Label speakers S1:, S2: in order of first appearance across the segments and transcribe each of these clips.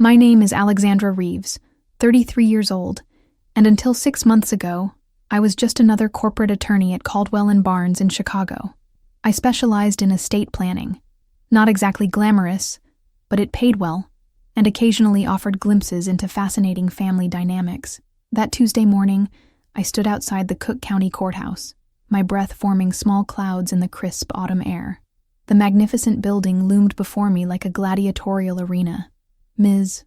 S1: My name is Alexandra Reeves, 33 years old, and until 6 months ago, I was just another corporate attorney at Caldwell & Barnes in Chicago. I specialized in estate planning. Not exactly glamorous, but it paid well, and occasionally offered glimpses into fascinating family dynamics. That Tuesday morning, I stood outside the Cook County Courthouse, my breath forming small clouds in the crisp autumn air. The magnificent building loomed before me like a gladiatorial arena. Ms.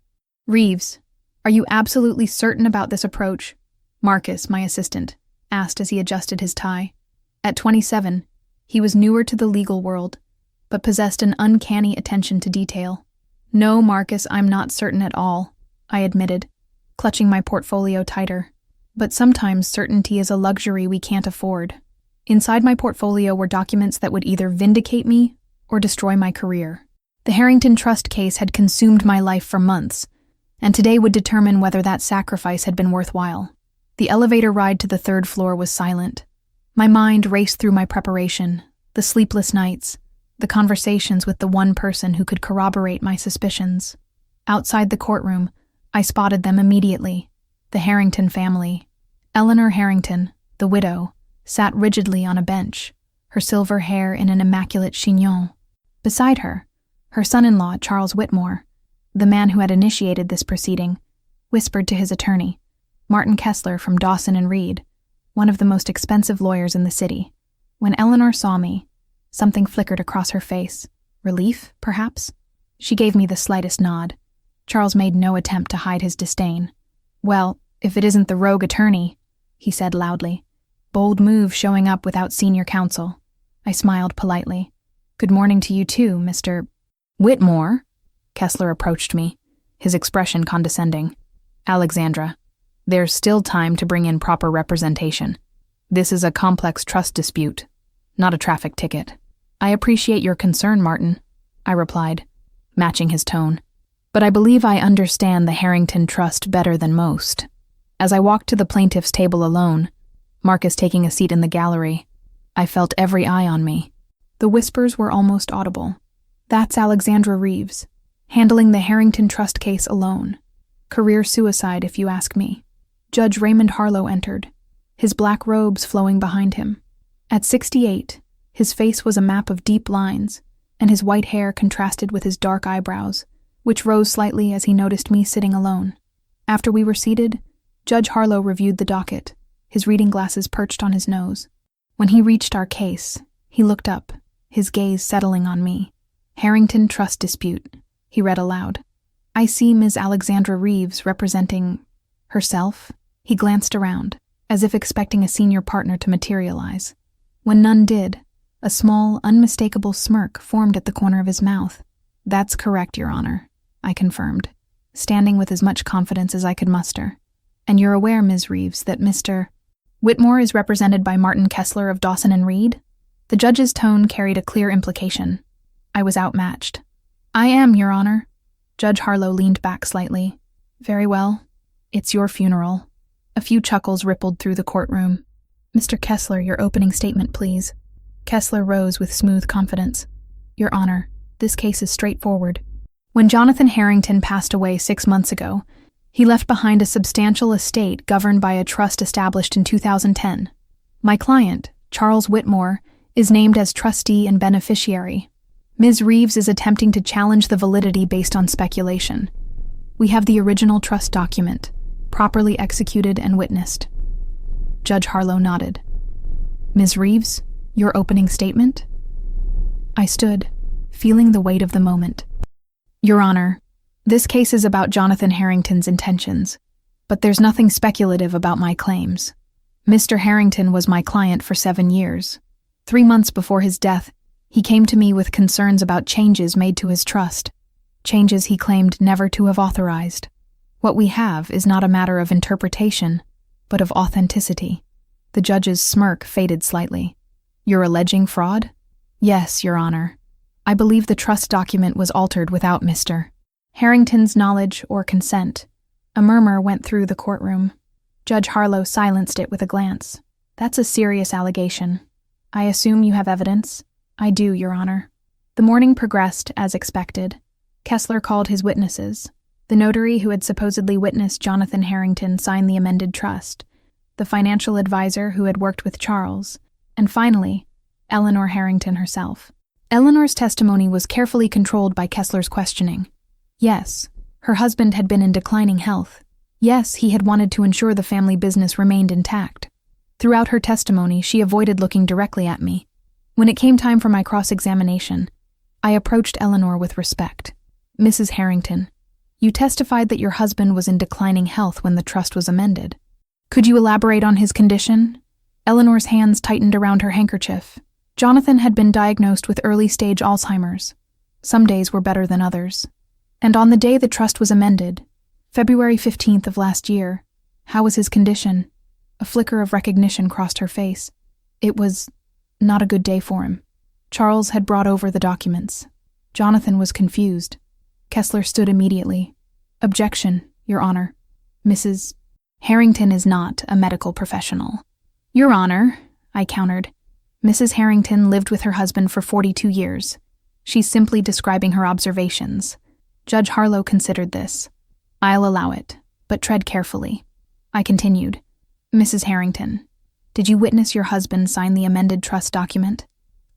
S1: Reeves, are you absolutely certain about this approach? Marcus, my assistant, asked as he adjusted his tie. At 27, he was newer to the legal world, but possessed an uncanny attention to detail. No, Marcus, I'm not certain at all, I admitted, clutching my portfolio tighter. But sometimes certainty is a luxury we can't afford. Inside my portfolio were documents that would either vindicate me or destroy my career. The Harrington Trust case had consumed my life for months, and today would determine whether that sacrifice had been worthwhile. The elevator ride to the 3rd floor was silent. My mind raced through my preparation, the sleepless nights, the conversations with the one person who could corroborate my suspicions. Outside the courtroom, I spotted them immediately. The Harrington family. Eleanor Harrington, the widow, sat rigidly on a bench, her silver hair in an immaculate chignon. Beside her son-in-law, Charles Whitmore, the man who had initiated this proceeding, whispered to his attorney, Martin Kessler from Dawson and Reed, one of the most expensive lawyers in the city. When Eleanor saw me, something flickered across her face. Relief, perhaps? She gave me the slightest nod. Charles made no attempt to hide his disdain. Well, if it isn't the rogue attorney, he said loudly. Bold move showing up without senior counsel. I smiled politely. Good morning to you too, Mr. Whitmore. Kessler approached me, his expression condescending. Alexandra, there's still time to bring in proper representation. This is a complex trust dispute, not a traffic ticket. I appreciate your concern, Martin, I replied, matching his tone. But I believe I understand the Harrington Trust better than most. As I walked to the plaintiff's table alone, Marcus taking a seat in the gallery, I felt every eye on me. The whispers were almost audible. That's Alexandra Reeves, handling the Harrington Trust case alone. Career suicide, if you ask me. Judge Raymond Harlow entered, his black robes flowing behind him. At 68, his face was a map of deep lines, and his white hair contrasted with his dark eyebrows, which rose slightly as he noticed me sitting alone. After we were seated, Judge Harlow reviewed the docket, his reading glasses perched on his nose. When he reached our case, he looked up, his gaze settling on me. Harrington Trust dispute, he read aloud. I see Ms. Alexandra Reeves representing herself. He glanced around, as if expecting a senior partner to materialize. When none did, a small, unmistakable smirk formed at the corner of his mouth. That's correct, Your Honor, I confirmed, standing with as much confidence as I could muster. And you're aware, Ms. Reeves, that Mr. Whitmore is represented by Martin Kessler of Dawson and Reed? The judge's tone carried a clear implication. I was outmatched. I am, Your Honor. Judge Harlow leaned back slightly. Very well. It's your funeral. A few chuckles rippled through the courtroom. Mr. Kessler, your opening statement, please. Kessler rose with smooth confidence. Your Honor, this case is straightforward. When Jonathan Harrington passed away 6 months ago, he left behind a substantial estate governed by a trust established in 2010. My client, Charles Whitmore, is named as trustee and beneficiary. Ms. Reeves is attempting to challenge the validity based on speculation. We have the original trust document, properly executed and witnessed. Judge Harlow nodded. Ms. Reeves, your opening statement? I stood, feeling the weight of the moment. Your Honor, this case is about Jonathan Harrington's intentions, but there's nothing speculative about my claims. Mr. Harrington was my client for 7 years. 3 months before his death, he came to me with concerns about changes made to his trust, changes he claimed never to have authorized. What we have is not a matter of interpretation, but of authenticity. The judge's smirk faded slightly. You're alleging fraud? Yes, Your Honor. I believe the trust document was altered without Mr. Harrington's knowledge or consent. A murmur went through the courtroom. Judge Harlow silenced it with a glance. That's a serious allegation. I assume you have evidence? I do, Your Honor. The morning progressed as expected. Kessler called his witnesses. The notary who had supposedly witnessed Jonathan Harrington sign the amended trust, the financial advisor who had worked with Charles, and finally, Eleanor Harrington herself. Eleanor's testimony was carefully controlled by Kessler's questioning. Yes, her husband had been in declining health. Yes, he had wanted to ensure the family business remained intact. Throughout her testimony, she avoided looking directly at me. When it came time for my cross-examination, I approached Eleanor with respect. Mrs. Harrington, you testified that your husband was in declining health when the trust was amended. Could you elaborate on his condition? Eleanor's hands tightened around her handkerchief. Jonathan had been diagnosed with early-stage Alzheimer's. Some days were better than others. And on the day the trust was amended, February 15th of last year, how was his condition? A flicker of recognition crossed her face. It was not a good day for him. Charles had brought over the documents. Jonathan was confused. Kessler stood immediately. Objection, Your Honor. Mrs. Harrington is not a medical professional. Your Honor, I countered. Mrs. Harrington lived with her husband for 42 years. She's simply describing her observations. Judge Harlow considered this. I'll allow it, but tread carefully. I continued. Mrs. Harrington, did you witness your husband sign the amended trust document?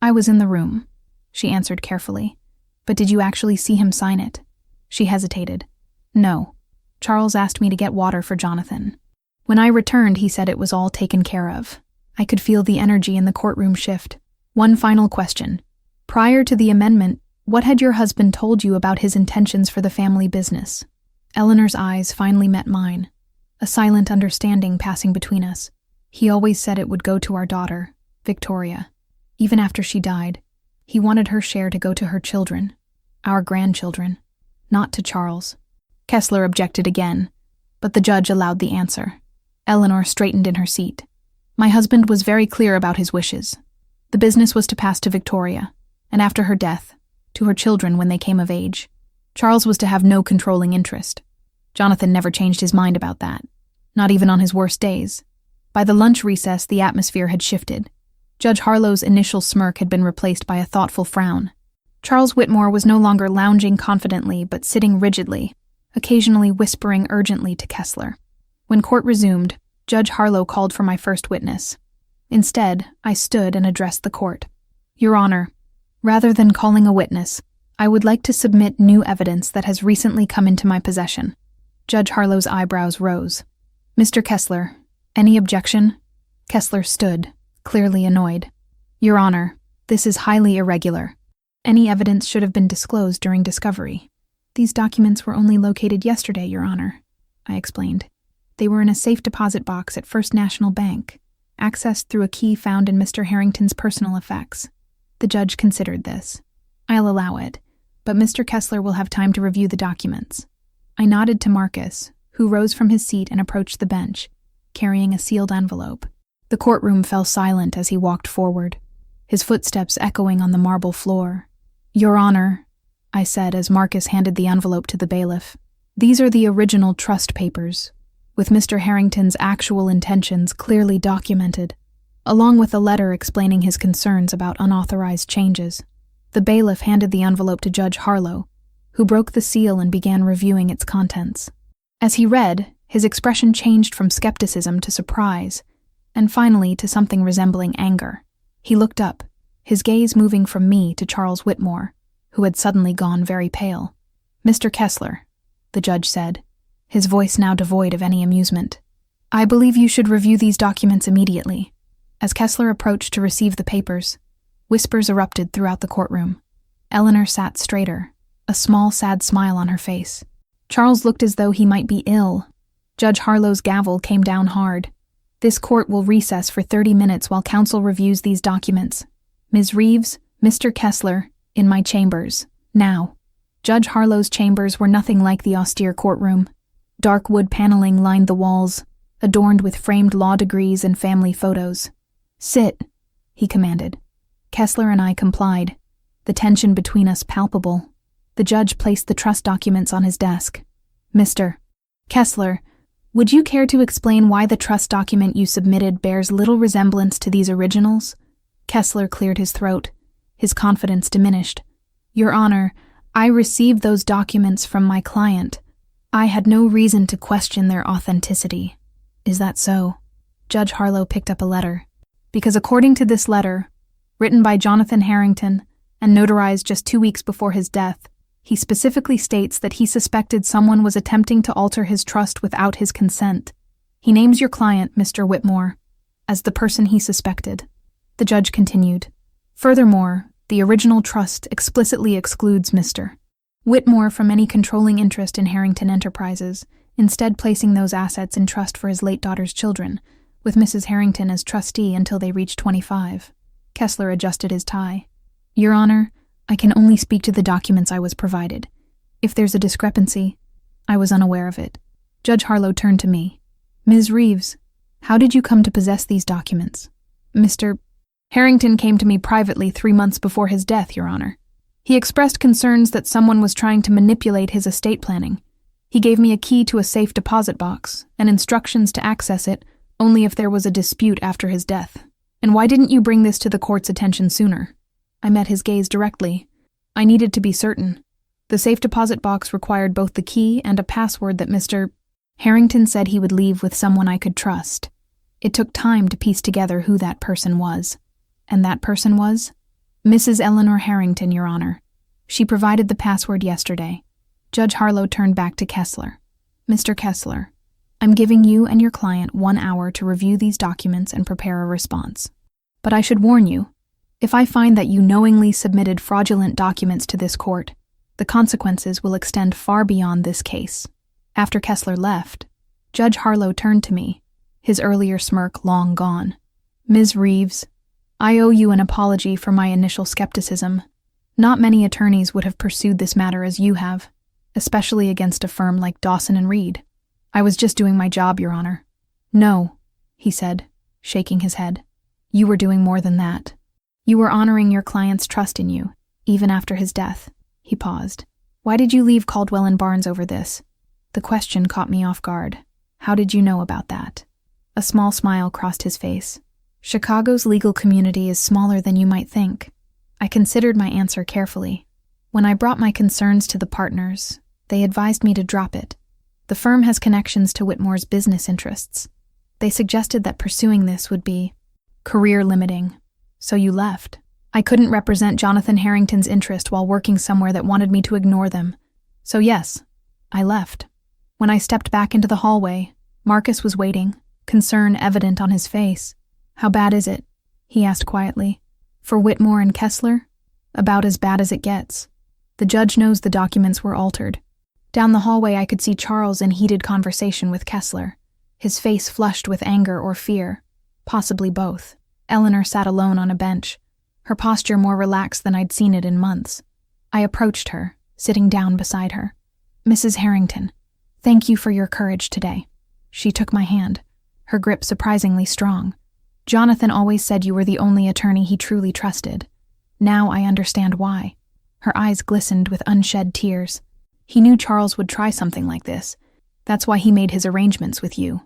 S1: I was in the room, she answered carefully. But did you actually see him sign it? She hesitated. No. Charles asked me to get water for Jonathan. When I returned, he said it was all taken care of. I could feel the energy in the courtroom shift. One final question. Prior to the amendment, what had your husband told you about his intentions for the family business? Eleanor's eyes finally met mine, a silent understanding passing between us. He always said it would go to our daughter, Victoria. Even after she died, he wanted her share to go to her children, our grandchildren, not to Charles. Kessler objected again, but the judge allowed the answer. Eleanor straightened in her seat. My husband was very clear about his wishes. The business was to pass to Victoria, and after her death, to her children when they came of age. Charles was to have no controlling interest. Jonathan never changed his mind about that, not even on his worst days. By the lunch recess, the atmosphere had shifted. Judge Harlow's initial smirk had been replaced by a thoughtful frown. Charles Whitmore was no longer lounging confidently, but sitting rigidly, occasionally whispering urgently to Kessler. When court resumed, Judge Harlow called for my first witness. Instead, I stood and addressed the court. Your Honor, rather than calling a witness, I would like to submit new evidence that has recently come into my possession. Judge Harlow's eyebrows rose. Mr. Kessler, any objection? Kessler stood, clearly annoyed. Your Honor, this is highly irregular. Any evidence should have been disclosed during discovery. These documents were only located yesterday, Your Honor, I explained. They were in a safe deposit box at First National Bank, accessed through a key found in Mr. Harrington's personal effects. The judge considered this. I'll allow it, but Mr. Kessler will have time to review the documents. I nodded to Marcus, who rose from his seat and approached the bench, carrying a sealed envelope. The courtroom fell silent as he walked forward, his footsteps echoing on the marble floor. Your Honor, I said as Marcus handed the envelope to the bailiff. These are the original trust papers, with Mr. Harrington's actual intentions clearly documented, along with a letter explaining his concerns about unauthorized changes. The bailiff handed the envelope to Judge Harlow, who broke the seal and began reviewing its contents. As he read, his expression changed from skepticism to surprise, and finally to something resembling anger. He looked up, his gaze moving from me to Charles Whitmore, who had suddenly gone very pale. Mr. Kessler, the judge said, his voice now devoid of any amusement. I believe you should review these documents immediately. As Kessler approached to receive the papers, whispers erupted throughout the courtroom. Eleanor sat straighter, a small, sad smile on her face. Charles looked as though he might be ill. Judge Harlow's gavel came down hard. This court will recess for 30 minutes while counsel reviews these documents. Ms. Reeves, Mr. Kessler, in my chambers, now. Judge Harlow's chambers were nothing like the austere courtroom. Dark wood paneling lined the walls, adorned with framed law degrees and family photos. Sit, he commanded. Kessler and I complied, the tension between us palpable. The judge placed the trust documents on his desk. Mr. Kessler, would you care to explain why the trust document you submitted bears little resemblance to these originals? Kessler cleared his throat. His confidence diminished. Your Honor, I received those documents from my client, I had no reason to question their authenticity. Is that so? Judge Harlow picked up a letter. Because according to this letter, written by Jonathan Harrington and notarized just 2 weeks before his death, he specifically states that he suspected someone was attempting to alter his trust without his consent. He names your client, Mr. Whitmore, as the person he suspected. The judge continued. Furthermore, the original trust explicitly excludes Mr. Whitmore from any controlling interest in Harrington Enterprises, instead placing those assets in trust for his late daughter's children, with Mrs. Harrington as trustee until they reached 25. Kessler adjusted his tie. Your Honor, I can only speak to the documents I was provided. If there's a discrepancy, I was unaware of it. Judge Harlow turned to me. Ms. Reeves, how did you come to possess these documents? Mr. Harrington came to me privately 3 months before his death, Your Honor. He expressed concerns that someone was trying to manipulate his estate planning. He gave me a key to a safe deposit box and instructions to access it only if there was a dispute after his death. And why didn't you bring this to the court's attention sooner? I met his gaze directly. I needed to be certain. The safe deposit box required both the key and a password that Mr. Harrington said he would leave with someone I could trust. It took time to piece together who that person was. And that person was? Mrs. Eleanor Harrington, Your Honor. She provided the password yesterday. Judge Harlow turned back to Kessler. Mr. Kessler, I'm giving you and your client 1 hour to review these documents and prepare a response. But I should warn you, if I find that you knowingly submitted fraudulent documents to this court, the consequences will extend far beyond this case. After Kessler left, Judge Harlow turned to me, his earlier smirk long gone. Ms. Reeves, I owe you an apology for my initial skepticism. Not many attorneys would have pursued this matter as you have, especially against a firm like Dawson and Reed. I was just doing my job, Your Honor. No, he said, shaking his head. You were doing more than that. You were honoring your client's trust in you, even after his death. He paused. Why did you leave Caldwell and Barnes over this? The question caught me off guard. How did you know about that? A small smile crossed his face. Chicago's legal community is smaller than you might think. I considered my answer carefully. When I brought my concerns to the partners, they advised me to drop it. The firm has connections to Whitmore's business interests. They suggested that pursuing this would be career-limiting. So you left. I couldn't represent Jonathan Harrington's interest while working somewhere that wanted me to ignore them. So yes, I left. When I stepped back into the hallway, Marcus was waiting, concern evident on his face. How bad is it? He asked quietly. For Whitmore and Kessler? About as bad as it gets. The judge knows the documents were altered. Down the hallway I could see Charles in heated conversation with Kessler, his face flushed with anger or fear, possibly both. Eleanor sat alone on a bench, her posture more relaxed than I'd seen it in months. I approached her, sitting down beside her. Mrs. Harrington, thank you for your courage today. She took my hand, her grip surprisingly strong. Jonathan always said you were the only attorney he truly trusted. Now I understand why. Her eyes glistened with unshed tears. He knew Charles would try something like this. That's why he made his arrangements with you.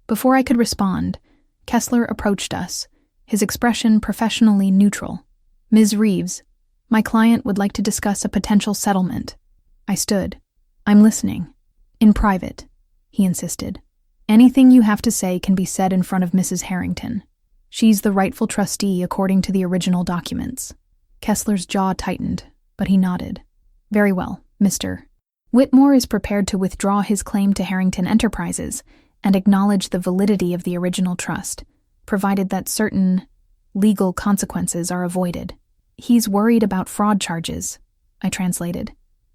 S1: Before I could respond, Kessler approached us, his expression professionally neutral. Ms. Reeves, my client would like to discuss a potential settlement. I stood. I'm listening. In private, he insisted. Anything you have to say can be said in front of Mrs. Harrington. She's the rightful trustee according to the original documents. Kessler's jaw tightened, but he nodded. Very well, Mr. Whitmore is prepared to withdraw his claim to Harrington Enterprises and acknowledge the validity of the original trust, provided that certain legal consequences are avoided. He's worried about fraud charges, I translated.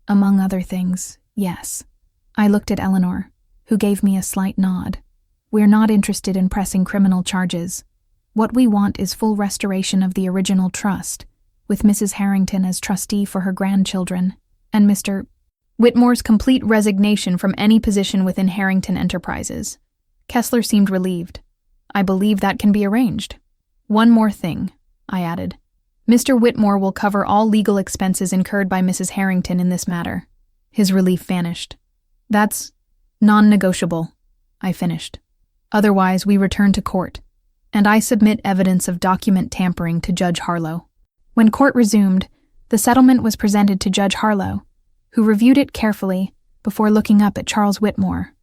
S1: Among other things, yes. I looked at Eleanor, who gave me a slight nod. We're not interested in pressing criminal charges. What we want is full restoration of the original trust, with Mrs. Harrington as trustee for her grandchildren, and Mr. Whitmore's complete resignation from any position within Harrington Enterprises. Kessler seemed relieved. I believe that can be arranged. One more thing, I added. Mr. Whitmore will cover all legal expenses incurred by Mrs. Harrington in this matter. His relief vanished. That's non-negotiable, I finished. Otherwise, we return to court, and I submit evidence of document tampering to Judge Harlow. When court resumed, the settlement was presented to Judge Harlow, who reviewed it carefully, before looking up at Charles Whitmore.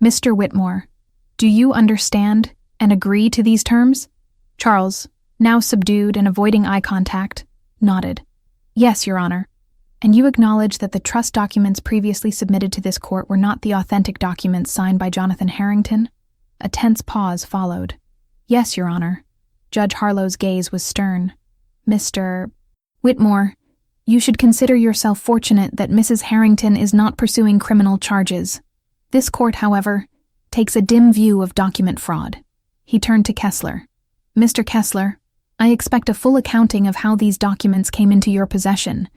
S1: "Mr. Whitmore, do you understand and agree to these terms?" Charles, now subdued and avoiding eye contact, nodded. "Yes, Your Honor. And you acknowledge that the trust documents previously submitted to this court were not the authentic documents signed by Jonathan Harrington?" A tense pause followed. "Yes, Your Honor." Judge Harlow's gaze was stern. "Mr. Whitmore, you should consider yourself fortunate that Mrs. Harrington is not pursuing criminal charges. This court, however, takes a dim view of document fraud." He turned to Kessler. "Mr. Kessler, I expect a full accounting of how these documents came into your possession,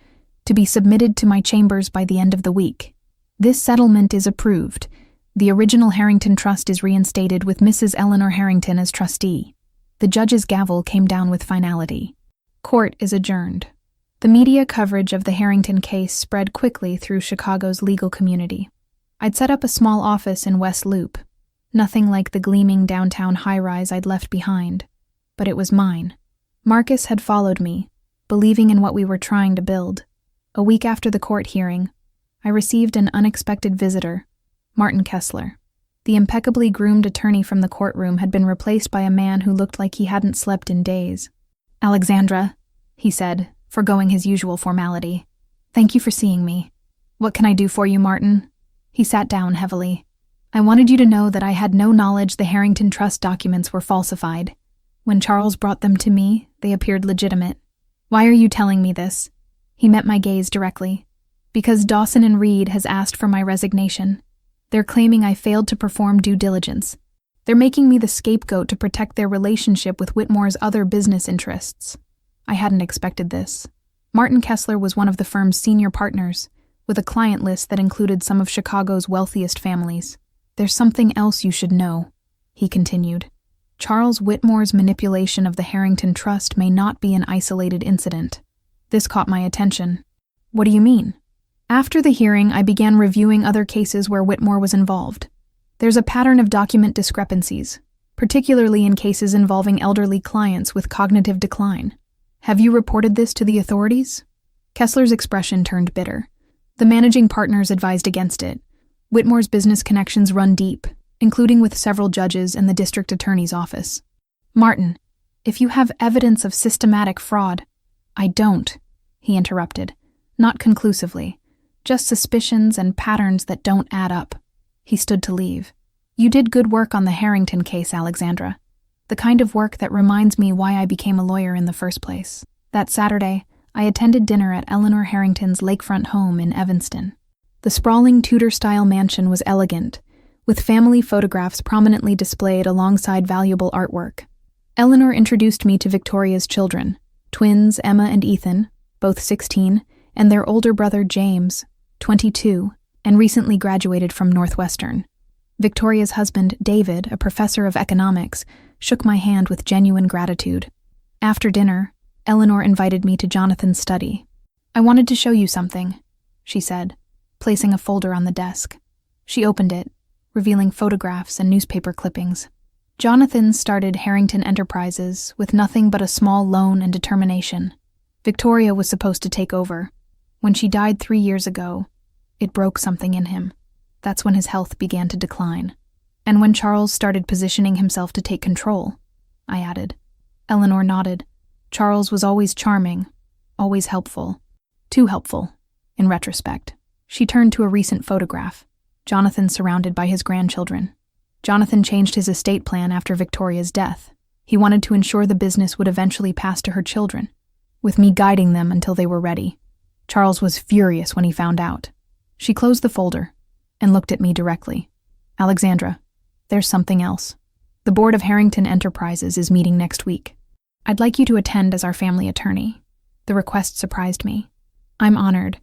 S1: to be submitted to my chambers by the end of the week. This settlement is approved. The original Harrington Trust is reinstated with Mrs. Eleanor Harrington as trustee." The judge's gavel came down with finality. Court is adjourned. The media coverage of the Harrington case spread quickly through Chicago's legal community. I'd set up a small office in West Loop, nothing like the gleaming downtown high-rise I'd left behind, but it was mine. Marcus had followed me, believing in what we were trying to build. A week after the court hearing, I received an unexpected visitor, Martin Kessler. The impeccably groomed attorney from the courtroom had been replaced by a man who looked like he hadn't slept in days. "Alexandra," he said, forgoing his usual formality. "Thank you for seeing me. What can I do for you, Martin?" He sat down heavily. "I wanted you to know that I had no knowledge the Harrington Trust documents were falsified. When Charles brought them to me, they appeared legitimate. Why are you telling me this?" He met my gaze directly. "Because Dawson and Reed has asked for my resignation. They're claiming I failed to perform due diligence. They're making me the scapegoat to protect their relationship with Whitmore's other business interests." I hadn't expected this. Martin Kessler was one of the firm's senior partners, with a client list that included some of Chicago's wealthiest families. "There's something else you should know," he continued. "Charles Whitmore's manipulation of the Harrington Trust may not be an isolated incident." This caught my attention. "What do you mean?" After the hearing, I began reviewing other cases where Whitmore was involved. There's a pattern of document discrepancies, particularly in cases involving elderly clients with cognitive decline. "Have you reported this to the authorities?" Kessler's expression turned bitter. "The managing partners advised against it. Whitmore's business connections run deep, including with several judges and the district attorney's office." "Martin, if you have evidence of systematic fraud—" "I don't," he interrupted, not conclusively. "Just suspicions and patterns that don't add up." He stood to leave. "You did good work on the Harrington case, Alexandra. The kind of work that reminds me why I became a lawyer in the first place." That Saturday, I attended dinner at Eleanor Harrington's lakefront home in Evanston. The sprawling Tudor-style mansion was elegant, with family photographs prominently displayed alongside valuable artwork. Eleanor introduced me to Victoria's children, twins Emma and Ethan, both 16, and their older brother James, 22, and recently graduated from Northwestern. Victoria's husband, David, a professor of economics, shook my hand with genuine gratitude. After dinner, Eleanor invited me to Jonathan's study. "I wanted to show you something," she said, placing a folder on the desk. She opened it, revealing photographs and newspaper clippings. Jonathan started Harrington Enterprises with nothing but a small loan and determination. Victoria was supposed to take over. When she died 3 years ago, it broke something in him. That's when his health began to decline. "And when Charles started positioning himself to take control," I added. Eleanor nodded. "Charles was always charming, always helpful. Too helpful, in retrospect." She turned to a recent photograph, Jonathan surrounded by his grandchildren. Jonathan changed his estate plan after Victoria's death. He wanted to ensure the business would eventually pass to her children, with me guiding them until they were ready. Charles was furious when he found out. She closed the folder and looked at me directly. "Alexandra, there's something else. The board of Harrington Enterprises is meeting next week. I'd like you to attend as our family attorney." The request surprised me. I'm honored,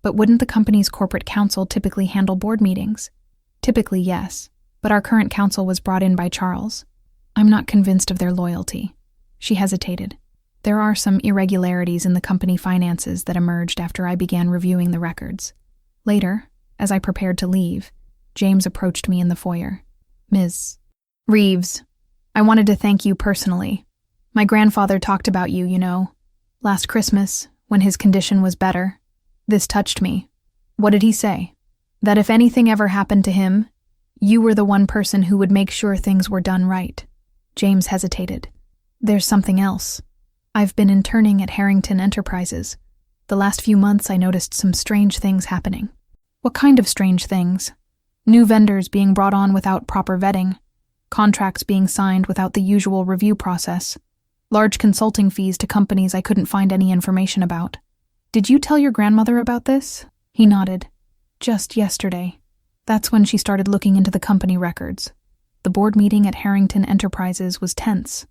S1: but wouldn't the company's corporate counsel typically handle board meetings? Typically, yes, but our current counsel was brought in by Charles. I'm not convinced of their loyalty. She hesitated. There are some irregularities in the company finances that emerged after I began reviewing the records. Later, as I prepared to leave, James approached me in the foyer. "Ms. Reeves, I wanted to thank you personally. My grandfather talked about you, last Christmas, when his condition was better. This touched me." "What did he say?" That if anything ever happened to him, you were the one person who would make sure things were done right. James hesitated. There's something else. I've been interning at Harrington Enterprises. The last few months I noticed some strange things happening. What kind of strange things? New vendors being brought on without proper vetting, contracts being signed without the usual review process, large consulting fees to companies I couldn't find any information about. Did you tell your grandmother about this? He nodded. Just yesterday. That's when she started looking into the company records. The board meeting at Harrington Enterprises was tense.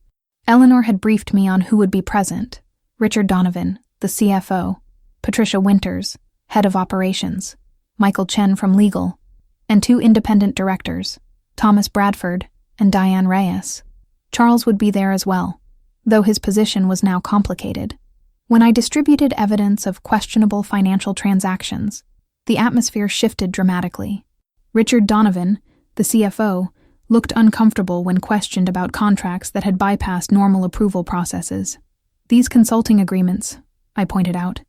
S1: Eleanor had briefed me on who would be present: Richard Donovan, the CFO, Patricia Winters, head of operations, Michael Chen from legal, and 2 independent directors, Thomas Bradford and Diane Reyes. Charles would be there as well, though his position was now complicated. When I distributed evidence of questionable financial transactions, the atmosphere shifted dramatically. Richard Donovan, the CFO, looked uncomfortable when questioned about contracts that had bypassed normal approval processes. These consulting agreements, I pointed out,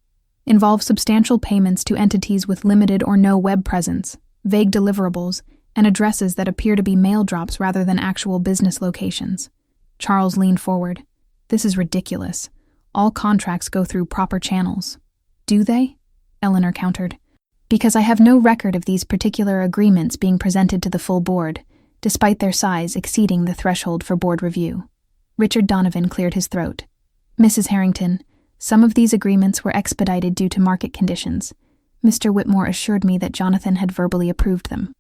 S1: involve substantial payments to entities with limited or no web presence, vague deliverables, and addresses that appear to be mail drops rather than actual business locations. Charles leaned forward. This is ridiculous. All contracts go through proper channels. Do they? Eleanor countered. Because I have no record of these particular agreements being presented to the full board, despite their size exceeding the threshold for board review. Richard Donovan cleared his throat. Mrs. Harrington, some of these agreements were expedited due to market conditions. Mr. Whitmore assured me that Jonathan had verbally approved them.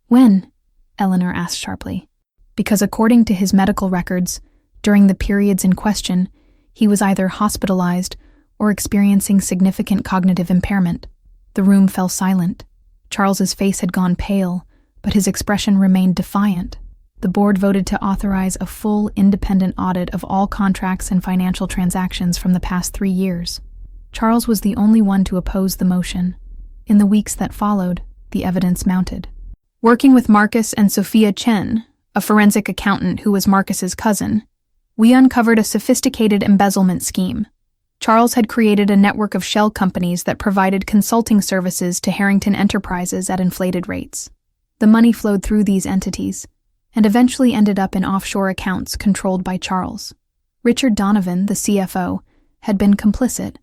S1: When? Eleanor asked sharply. Because according to his medical records, during the periods in question, he was either hospitalized or experiencing significant cognitive impairment. The room fell silent. Charles's face had gone pale, but his expression remained defiant. The board voted to authorize a full, independent audit of all contracts and financial transactions from the past 3 years. Charles was the only one to oppose the motion. In the weeks that followed, the evidence mounted. Working with Marcus and Sophia Chen, a forensic accountant who was Marcus's cousin, we uncovered a sophisticated embezzlement scheme. Charles had created a network of shell companies that provided consulting services to Harrington Enterprises at inflated rates. The money flowed through these entities, and eventually ended up in offshore accounts controlled by Charles. Richard Donovan, the CFO, had been complicit,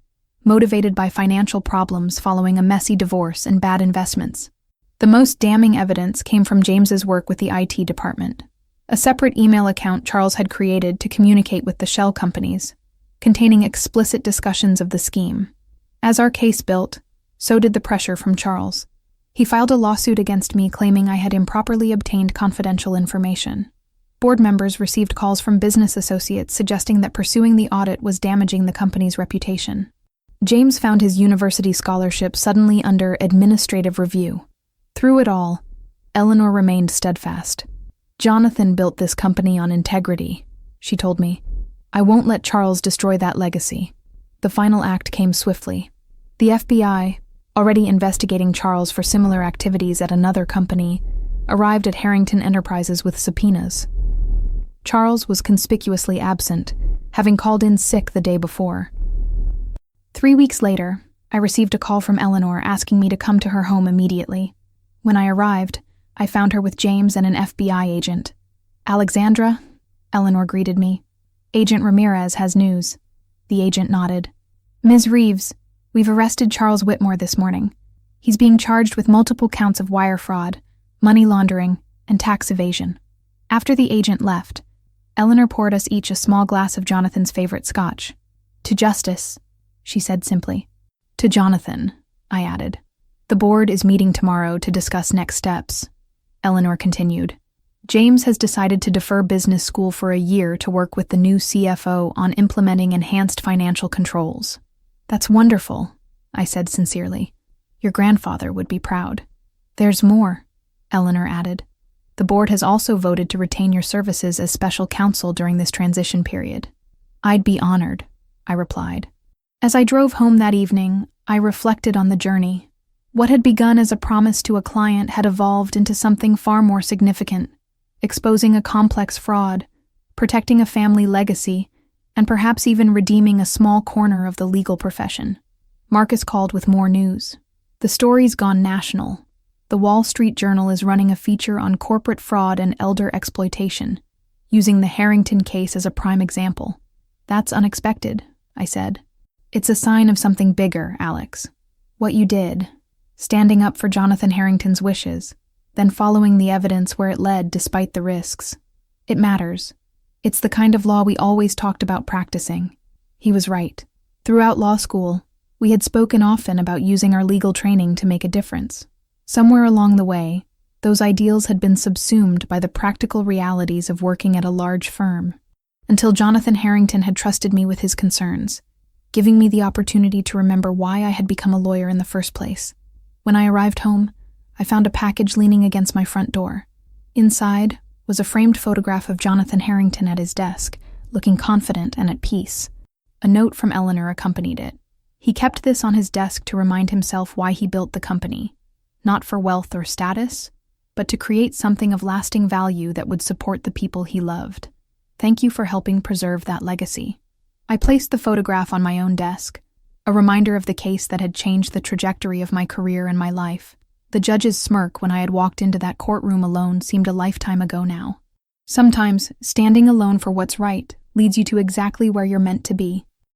S1: motivated by financial problems following a messy divorce and bad investments. The most damning evidence came from James's work with the IT department. A separate email account Charles had created to communicate with the shell companies, containing explicit discussions of the scheme. As our case built, so did the pressure from Charles. He filed a lawsuit against me claiming I had improperly obtained confidential information. Board members received calls from business associates suggesting that pursuing the audit was damaging the company's reputation. James found his university scholarship suddenly under administrative review. Through it all, Eleanor remained steadfast. Jonathan built this company on integrity, she told me. I won't let Charles destroy that legacy. The final act came swiftly. The FBI, already investigating Charles for similar activities at another company, arrived at Harrington Enterprises with subpoenas. Charles was conspicuously absent, having called in sick the day before. 3 weeks later, I received a call from Eleanor asking me to come to her home immediately. When I arrived, I found her with James and an FBI agent. Alexandra, Eleanor greeted me. Agent Ramirez has news. The agent nodded. Ms. Reeves, we've arrested Charles Whitmore this morning. He's being charged with multiple counts of wire fraud, money laundering, and tax evasion. After the agent left, Eleanor poured us each a small glass of Jonathan's favorite scotch. To justice, she said simply. To Jonathan, I added. The board is meeting tomorrow to discuss next steps. Eleanor continued. James has decided to defer business school for a year to work with the new CFO on implementing enhanced financial controls. That's wonderful, I said sincerely. Your grandfather would be proud. There's more, Eleanor added. The board has also voted to retain your services as special counsel during this transition period. I'd be honored, I replied. As I drove home that evening, I reflected on the journey. What had begun as a promise to a client had evolved into something far more significant, exposing a complex fraud, protecting a family legacy, and perhaps even redeeming a small corner of the legal profession. Marcus called with more news. The story's gone national. The Wall Street Journal is running a feature on corporate fraud and elder exploitation, using the Harrington case as a prime example. That's unexpected, I said. It's a sign of something bigger, Alex. What you did, standing up for Jonathan Harrington's wishes, then following the evidence where it led despite the risks. It matters. It's the kind of law we always talked about practicing. He was right. Throughout law school, we had spoken often about using our legal training to make a difference. Somewhere along the way, those ideals had been subsumed by the practical realities of working at a large firm, until Jonathan Harrington had trusted me with his concerns, giving me the opportunity to remember why I had become a lawyer in the first place. When I arrived home, I found a package leaning against my front door. Inside was a framed photograph of Jonathan Harrington at his desk, looking confident and at peace. A note from Eleanor accompanied it. He kept this on his desk to remind himself why he built the company, not for wealth or status, but to create something of lasting value that would support the people he loved. Thank you for helping preserve that legacy. I placed the photograph on my own desk, a reminder of the case that had changed the trajectory of my career and my life. The judge's smirk when I had walked into that courtroom alone seemed a lifetime ago now. Sometimes, standing alone for what's right leads you to exactly where you're meant to be.